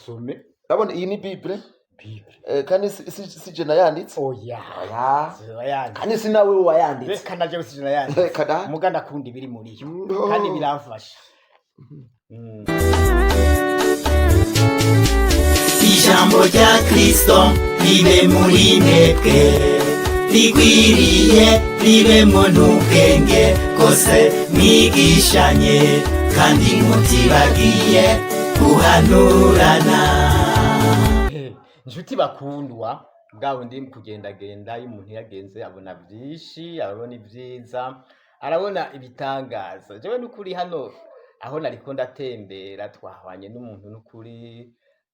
dusome. Urabona iyi ni Bible Bible. kandi si je nayanditse. Oya. Zirayanditse. Kandi si nawe wayanditse. Reka naje si je nayanditse. Reka da. Muganda kundi biri muri yo. Kandi biramfasha. Ijambo rya Kristo ribe muri mwebwe, rigwiriye ribemo n'ubwenge kose, mwigishanye kandi mutibagiye guhanurana. Inshuti bakundwa, bwawe ndi kugendagenda, iyo umuntu yagenze abona byinshi, arabona ibyiza, arabona ibitangaza. Jewe n'ukuri hano aho nariko ndatembera twahwanye n'umuntu n'ukuri,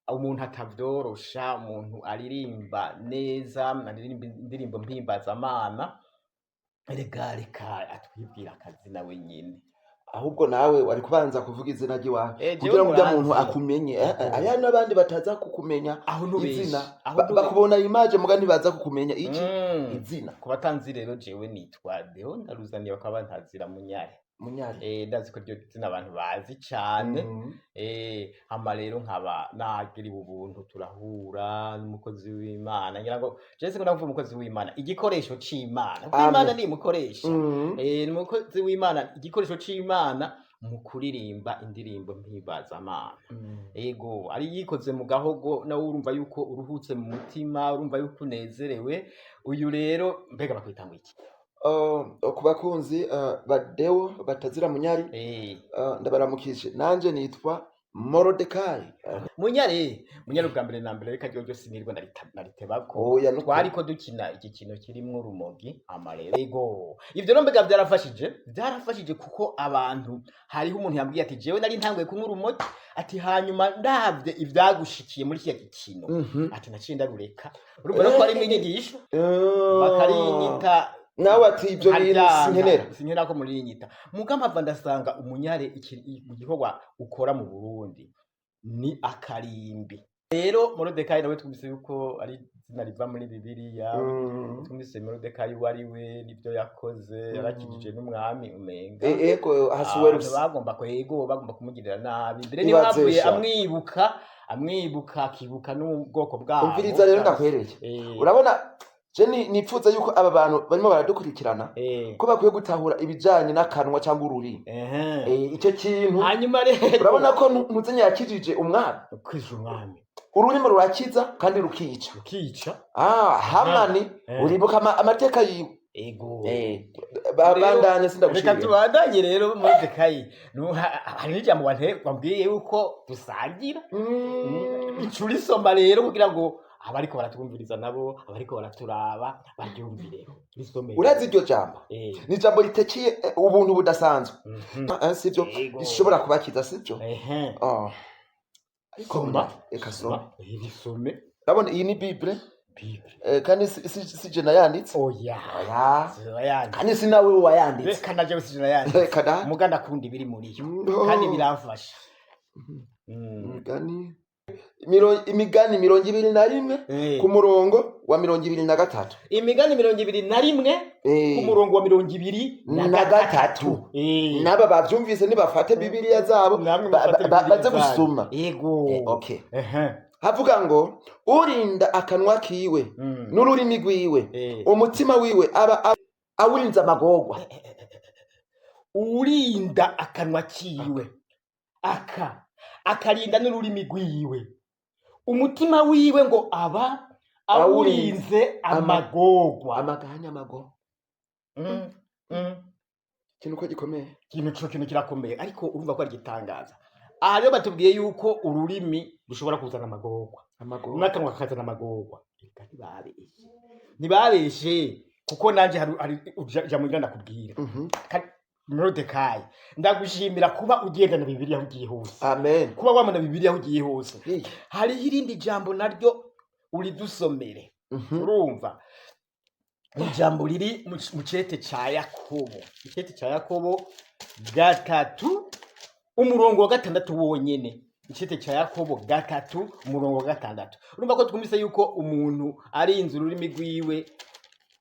umuntu atavyorosha, umuntu aririmba neza, aririmba indirimbo mpimbaza Imana, reka atwibwira akazina wenyine. Ahubwo nawe wari kubanza kuvuga izina ry'iwawe kugira ngo umuntu akumenye. Aya n'abandi bataza kukumenya izina, bakubona image muga ntibaza kukumenya iki izina. Kubatanzi rero jewe nitwa Deo Ndaruzaniye, bakaba bantazira Munyare. Ndazi ko ryo zina abantu bazi cyane. Hama rero nkaba nagiriwe ubuntu turahura n'umukozi w'Imana, ngira ngo je singo ndavuga umukozi w'Imana, igikoresho c'Imana. Imana ni mukoresha. N'umukozi w'Imana, igikoresho c'Imana mu kuririmba indirimbo mpimbaza Imana. Ego ari yikoze mu gahogo, nawe urumva yuko uruhutse mu mutima, urumva yuko unezerewe. Uyu rero mbega bakwita ngo iki? Ku bakunzi Deo batazira Munyari, ndabaramukije. Nanje nitwa Morodekayi. Munyare ubwa mbere na mbere, reka ryo sinirwa naritebako. Twariko dukina igikino kirimwo urumogi amarero. Ego ivyo no mbega byarafashije kuko abantu, hariho umuntu yambwiye ati jewe nari ntanguye kunywa urumogi, ati hanyuma ndavye ivyagushikiye muri kiya gikino, ati naciye ndarureka. Urumva ko ari inyigisho bakarinyita nawe ati ibyo bintu sinkenera ko muri nyita mugamava. Ndasanga Umunyare igikorwa ukora mu Burundi ni akarimbi. Rero Morodekayi nawe twumvise yuko ari izina riva muri Bibiliya. Twumvise Morodekayi wari we nibyo yakoze, yarakijije n'umwami umenga. Ego Ahasuwerusi bagomba kumugirira nabi. Mbere niyo havuye amwibuka akibuka n'ubwoko bwabo. Umviriza rero ndakwereye. Urabona je nipfuza yuko aba bantu barimo baradukurikirana ko bakwiye gutahura ibijanye n'akanwa cyangwa ururimi. Icyo kintu hanyuma rero urabona ko ntuzenya yakijije umwami. Ururimi rurakiza kandi rukica. Hamani uribuka amateka yiwe. Ego babandanye sindagushimira. Reka tubandanye rero Morodekayi. Hari n'ijambo wambwiye yuko dusangira. Icuri soma rero kugira ngo abariko baratwumviriza nabo, abariko baraturaba baryumvire. Urazi iryo jambo ni jambo ritekiye ubuntu budasanzwe. Sivyo bishobora kubakiza, sivyo? Soma. Eka soma. Ibisome. Urabona iyi ni Bible. Kandi si je nayanditse. Oya. Zirayanditse. Kandi si nawe wayanditse. Reka naje si je nayanditse. Reka da. Muganda kundi biri muri yo. Kandi biramfasha. Imigani 21 ku murongo wa 23. Imigani 21 ku murongo wa 23. Naba bavyumvise nibafate Bibiliya zabo baze gusoma. Yego. Okay. Havuga ngo urinda akanwa kiwe n'ururimi rwiwe, umutima wiwe aba awurinze amagorwa. Urinda akanwa kiwe akarinda n'ururimi rwiwe, umutima wiwe ngo aba awurinze amagorwa. Amagorwa kintu ko gikomeye, kintu kirakomeye. Ariko urumva ko ari gitangaza. Aha rero batubwiye yuko ururimi rushobora kuzana amagorwa, n'akanwa kakazana amagorwa. Ntibabeshe kuko nanje hari jambo ngenda kubwira. Morodekayi, ndagushimira kuba ugendana Bibiliya aho ugiye hose. Amen. Kuba wamana Bibiliya aho ugiye hose. Hari irindi jambo naryo uridusomere. Urumva ijambo riri mu cete ca Yakobo. Icete ca Yakobo 3 umurongo wa 6 wonyene. Icete ca Yakobo 3 umurongo wa 6. Urumva ko twumvise yuko umuntu arinze ururimi rwiwe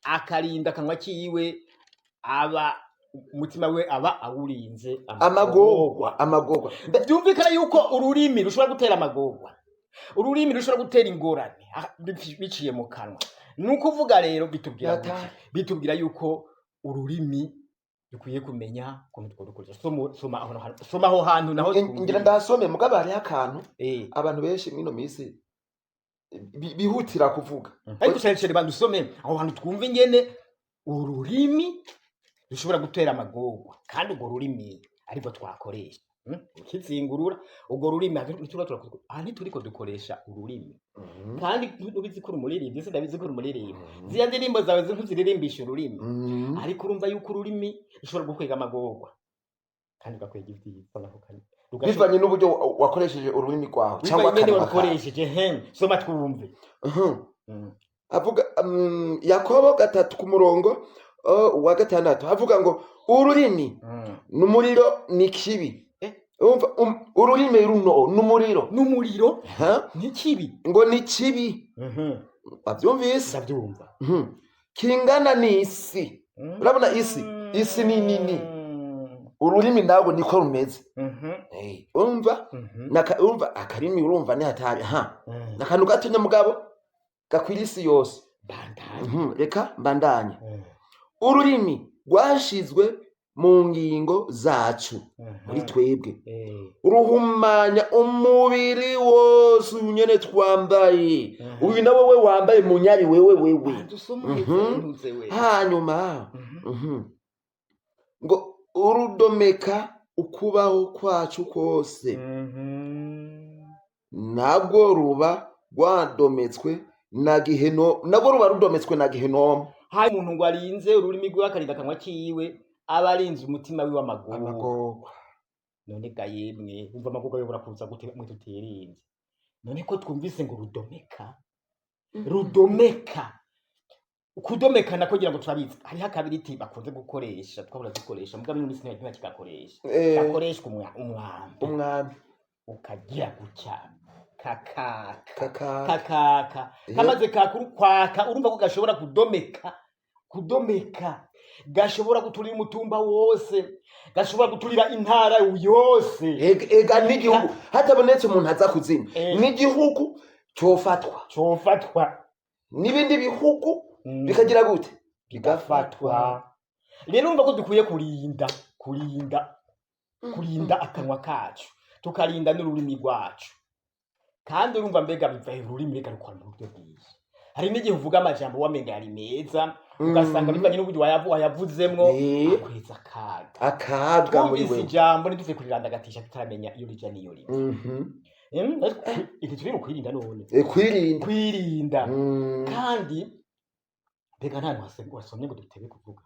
akarinda akanwa kiwe, aba umutima we aba awurinze amagorwa. Byumvikana yuko ururimi rushobora gutera amagorwa. ururimi rushobora gutera ingorane biciye mu kanwa. Nukuvuga rero bitubwira yuko ururimi dukwiye kumenya ukuntu tworukoresha. Soma aho hantu naho ngira ndasome mugabo hari akantu abantu benshi mwino misi bihutira kuvuga. Ariko cyane bandusome aho hantu twumva ingene ururimi rushobora gutera amagorwa kandi urwo rurimi ariko twakoresha ukizingurura urwo rurimi turiko dukoresha ururimi kandi ubizi ko umuririmbyi sindabizi ko umuririmbyi ziya ndirimbo zawe ziririmbisha ururimi ariko urumva yuko ururimi rushobora gukwega amagorwa kandi ugakwega ibyiza nako kandi bivanye n'uburyo wakoresheje ururimi rwawe cyangwa kandi wakoresheje soma twumve. Avuga Yakobo 3 ku murongo wa 6 avuga ngo ururimi n'umuriro ni kibi. Ururimi runo n'umuriro ni kibi ngo ni kibi. Bavyumvise ndavyumva. Kingana n'isi. Urabona isi ni nini, ururimi nago niko rumeze. Urumva urumva akarimi urumva ni hatari nakantu gato nyamugabo gakwira isi yose. Reka mbandanye. Ururimi rwashizwe mu ngingo zacu muri twebwe uruhumanya umubiri wose unyene twambaye. Uyu na wowe wambaye munyari wewe hanyuma ngo urudomeka ukubaho kwacu kose nabwo ruba rwadometswe na giheno nabwo ruba rudometswe na gihenomo. Hayi umuntu ngo arinze ururimi rwe akarinda akanwa kiwe aba arinze umutima wiwe amagorwa. None ga yemwe umva amagorwa yobora kuza gute mwe tuterinze. None ko twumvise ngo rudomeka kudomeka nako gira ngo turabizi hari hakabiriti bakunze gukoresha twabura zikoresha muga muri minsi ntiba kikakoresha bakoreshwa umwambi ukagira gucya kakaka kamaze kwaka urumva ko gashobora kudomeka gashobora guturira umutumba wose, gashobora guturira intara yose. Ega n'igihugu hatabonetse umuntu aza kuzina n'igihugu cofatwa n'ibindi bihugu bikagira gute bigafatwa. Rero urumva ko dukwiye kurinda akanwa kacu tukarinda n'ururimi rwacu. Kandi urumva mbega biva ururimi reka rukora mu buryo bwiza. Hari n'igihe uvuga amajambo wamenga ari meza ugasanga bivanye n'uburyo wayavuzemwo akweza akaga muri wewe. Ijambo ntidufe kurirandagatisha tutaramenya iyo rija niyo rije. Iki turi mu kwirinda none. Kwirinda. Kandi mbega nta wasomye ngo dutebe kuvuga.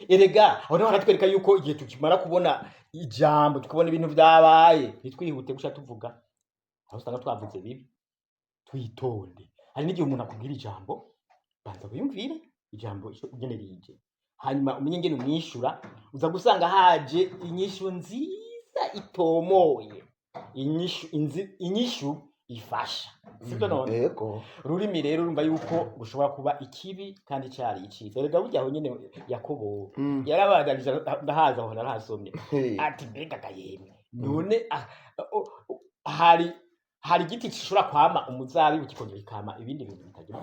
Erega aho naho hatwereka yuko igihe tukimara kubona ijambo tukabona ibintu byabaye nitwihute gusha tuvuga aho usanga twavuze bibi. Twitonde. Hari n'igihe umuntu akubwira ijambo banza kuyumvire ijambo igene rije hanyuma umenye ngene umwishura uza gusanga haje inyishu nziza itomoye, inyishu ifasha. Sibyo none yego rurimi rero urumva yuko rushobora kuba ikibi kandi cyari iciza. Erega burya aho nyene Yakobo yarabaganije ndahaza aho narahasomye ati mbega gayemwe none hari igiti gishobora kwama umuzabibu kikongera ikama ibindi bintu bitagira.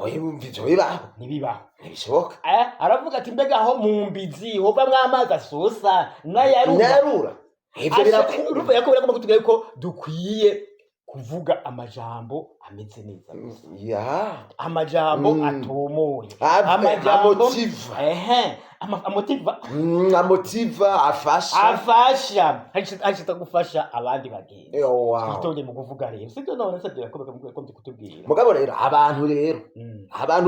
Nibibaho ntibishoboka. Aravuga ati mbega aho mu mbizi hova mwamazi asosa nayarura. Ivyo birakuru Yakobo yakoma kutubwira ko dukwiye kuvuga amajambo ameze neza. Amajambo atomoye. Amajambo amotiva afasha hashita gufasha abandi bagenzi. Twitonde mu kuvuga rero. Sibyo none se Yakobo ko kutubwira. Mugabo rero abantu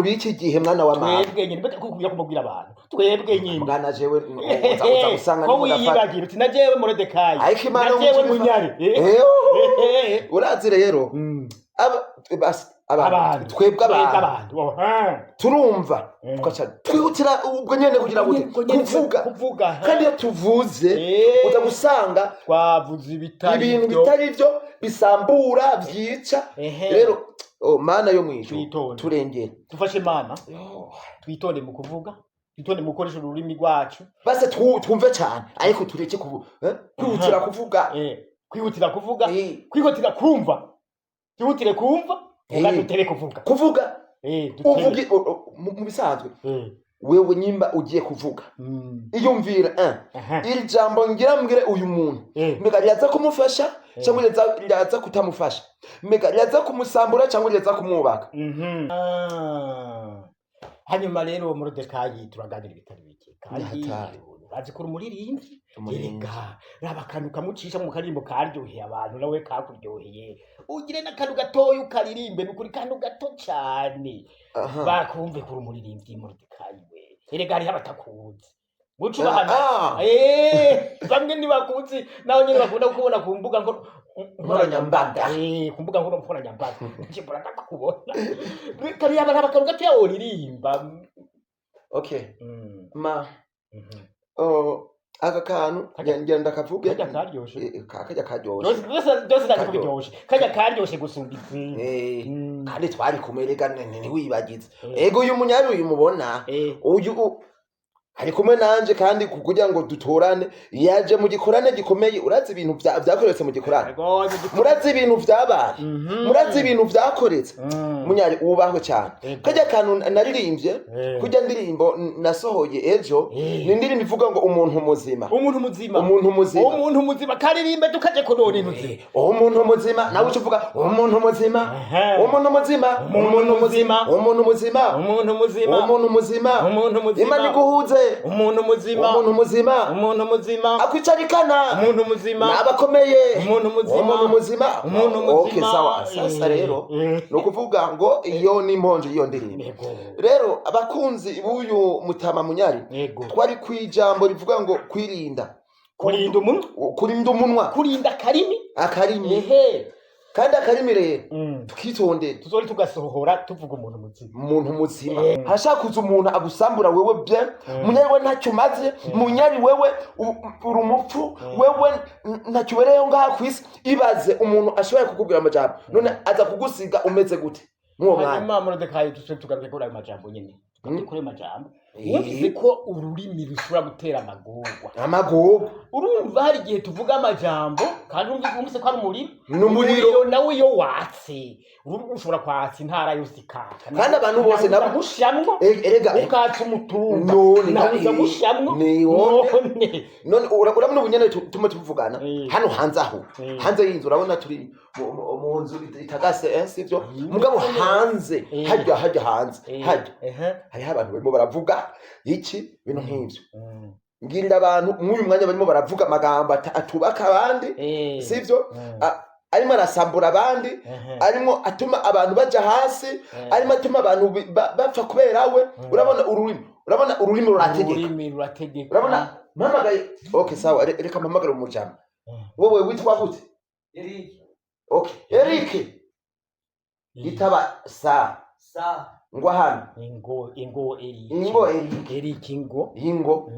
biki gihe mwana wa mama twebwe nyine mbega kugira kumubwira abantu twebwe nyine mwana jewe uza gusanga ko wiyibagira uti najewe Moridekayi najewe Munyari. Urazi rero abantu twebwe abantu turumva tukaca twihutira ubwo nyene kugira kuvuga kandi iyo tuvuze uza gusanga twavuze ibintu bitari byo bisambura byica. Rero mana yo mwijuru turengera dufashe mana twitonde mu kuvuga twitonde mu gukoresha ururimi rwacu base twumve cyane ariko tureke kwihutira kuvuga kwihutira kuvuga kwihutira kumva twihutire kumva ugadutere kuvuga uvuge mu bisanzwe wewe nyimba ugiye kuvuga iyumvira iri jambo mbwire uyu muntu mbega ryaza kumufasha cyangwa ryaza kutamufasha mbega ryaza kumusambura cyangwa ryaza kumwubaka. Hanyuma rero Moridekayi turaganira ibitari bike kandi urazi ko umuririmbyi erega raba akantu kamucisha mu karimbo karyoheye abantu nawe kakuryoheye ugire n'akantu gatoya ukaririmbe nukuri kantu gato cyane bakumve ko umuririmbyi Moridekayi we erega hari abatakuzi muco bahana bamwe ntibakuzi naho nyine bakunda kubona ku mbuga nkoranyambaga ku mbuga nkoranyambaga nje buranda kubona kari yaba akantu gatoya uririmba. Okay aka kantu ngenda kavuge kajya karyoshe byose ndakuryoshe kajya karyoshe gusumba kandi twari kumerega ntiwibagize ego uyu munyari uyu mubona uyu ari kumwe nanje kandi kugira ngo dutorane yaje mu gikorane gikomeye urazi ibintu byakoretse mu gikorane murazi ibintu byabaye murazi ibintu byakoretse munyari ubahwe cyane kajya kantu naririmbye kujya ndirimbo nasohoye ejo ni ndirimbo ivuga ngo umuntu muzima karirimbe tukaje kunona intuzi umuntu muzima nawe uvuga umuntu muzima Imana iguhuze umuntu muzima akwicarikana umuntu muzima nabakomeye umuntu muzima okay sawa sasa rero no kuvuga ngo iyo ni imponje iyo ndirimbo rero abakunzi b'uyu Mutama Munyari twari kwijambo rivuga ngo kurinda umunwa kurinda akarimi kandi akarimi rero tukitonde tuzori tugasohora tuvuga umuntu muzima hashaka kuza umuntu agusambura wewe bye munyari we ntacyo maze munyari wewe uri umupfu wewe ntacyo wereyo ngaha kwisi ibaze umuntu ashobora kukubwira amajambo none aza kugusiga umeze gute mwo mwana Moridekayi tugaruke kuri ayo majambo nyine kuri majambo uzi ko ururimi rushobora gutera amagorwa urumva hari igihe tuvuga amajambo kandi umvise ko ari umuriro nawe iyo watse ushobora kwatsa intara yose ikaka kandi abantu bose nabo gushyamwo ukatsa umutumba nawe uza gushyamwo none urabona ubunyene tuma tuvugana hano hanze y'inzu urabona turi mu nzu itagase sivyo mugabo hanze hajya hanze hariho abantu barimo baravuga iki bintu nk'ibyo ngirira abantu mw'uyu mwanya barimo baravuga amagambo atubaka abandi sivyo arimo arasambura abandi arimo atuma abantu baja hasi arimo atuma abantu bapfa kubera we urabona ururimi rurategeka urabona mpamagaye okay sawa reka mpamagare umuryango wowe witwa gute Eric itaba sa ngwa hano ingo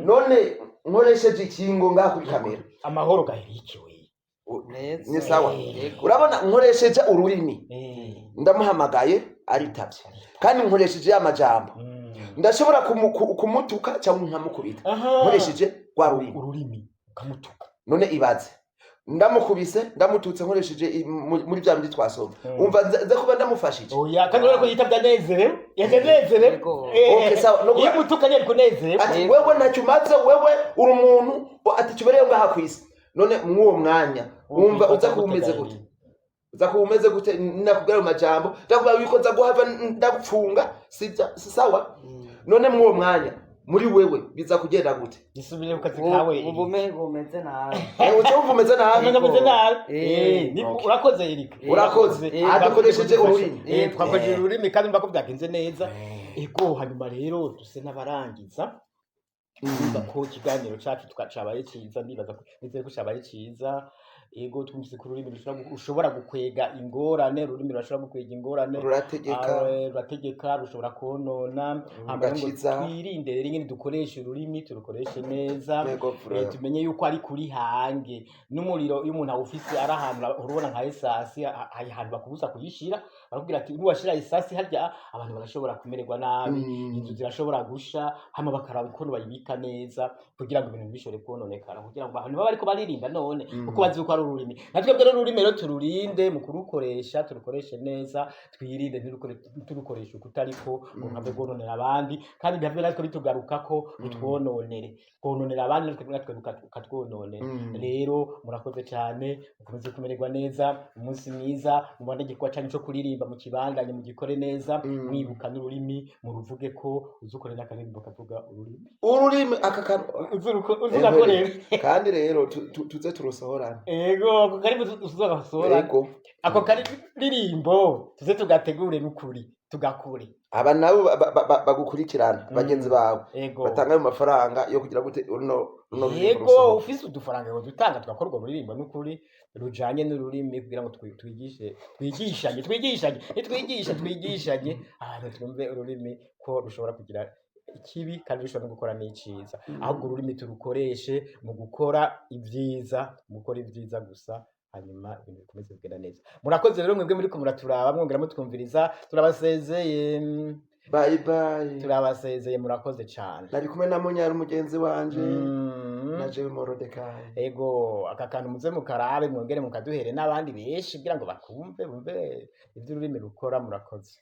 none nkoresheje ikingo ngaha kuri kamera amahoro ga Eric we ni sawa urabona nkoresheje ururimi ndamuhamagaye aritavye kandi nkoresheje amajambo ndashobora kumutuka cyangwa nkamukubita nkoresheje kwa ururimi ukamutuka none ibaze ndamukubise ndamututse nkoresheje muri bya bindi twasoma umva nza kuba ndamufashije oya kandi ureko yitabya nezerewe okay sawa no yimutuka nyari kunezerewe ati wewe ntacyo maze wewe uri umuntu atikibereye ngaha kwisi none mwuwo mwanya umva uza kuumeze gute nakubwira amajambo ndakubwira yuko nza guhava ndagupfunga si sawa none mwuwo mwanya muri wewe biza kugenda gute gisubire ukazi kawe ubumengo umeze nabi umeze nabi nipo urakoze Eric urakoze adukoresheje ururimi twakoresheje ururimi kandi mbako byagenze neza ego hanyuma rero duse n'abarangiza niba ko ikiganiro cyacu tukacabaye cyiza ndibaza ko nizere ko cyabaye cyiza ego twumvise ku rurimi ushobora gukwega ingorane ururimi rurashobora gukwega ingorane rurategeka rushobora konona twirinde rero ingene dukoresha ururimi turukoreshe neza tumenye yuko ari kuri hange n'umuriro iyo umuntu awufise ari ahantu urubona nka esasi hari ahantu bakubuza kuyishira barakubwira ati niwashira esasi harya abantu barashobora kumererwa nabi inzu zirashobora gusha hama bakaraba ukuntu bayibika neza kugira ngo ibintu bishobore kononekara kugira ngo abantu baba ariko baririnda none uko bazi uko ari ururimi. Natwe rero ururimi rero tururinde mu kurukoresha, turukoreshe neza, twirinde turukoresha ukutariko ngo nkave gononera abandi, kandi ndavyo natwe bitugarukako utwononere. Kononera abandi natwe ukatwononera. Rero murakoze cyane, mukomeze kumererwa neza, umunsi mwiza, mubone igikwa cyane cyo kuririmba mu kibandanye mu gikore neza, mwibuka n'ururimi muruvuge ko uzukorera akaririmbo kavuga ururimi akakantu uvuga ko rero kandi rero tuze turusohorana. Ego ako karirimbo tuzogasohorana. Ako karirimbo tuze tugategure n'ukuri tugakure. Aba nabo bagukurikirana bagenzi bawe batanga ayo mafaranga yo kugira gute runo yego ufise udufaranga ngo dutanga tugakorwa muri rimbo n'ukuri rujanye n'ururimi kugira ngo twigishanye abantu twumve ururimi ko rushobora kugira ikibi kandi rushobora no gukora n'iciza. Ahubwo ururimi turukoreshe mu gukora ibyiza gusa, hanyuma ibintu bikomeze kugenda neza. Murakoze rero mwebwe muri ko muraturaba mwongera mutwumviriza, turabasezeye. Bye bye. Turabasezeye, murakoze cyane. Nari kumwe na Munyari umugenzi wanje na jewe Morodekayi. Ego aka kantu muze mukarabe mwongere mukaduhere n'abandi benshi kugira ngo bakumve bumve ibyo ururimi rukora. Murakoze.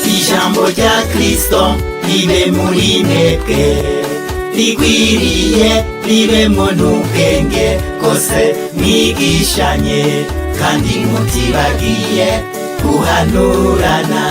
Ijambo rya Kristo ribe muri mwebwe, rigwiriye ribemwo n'ubwenge kose, mwigishanye kandi mutibagiye guhanurana.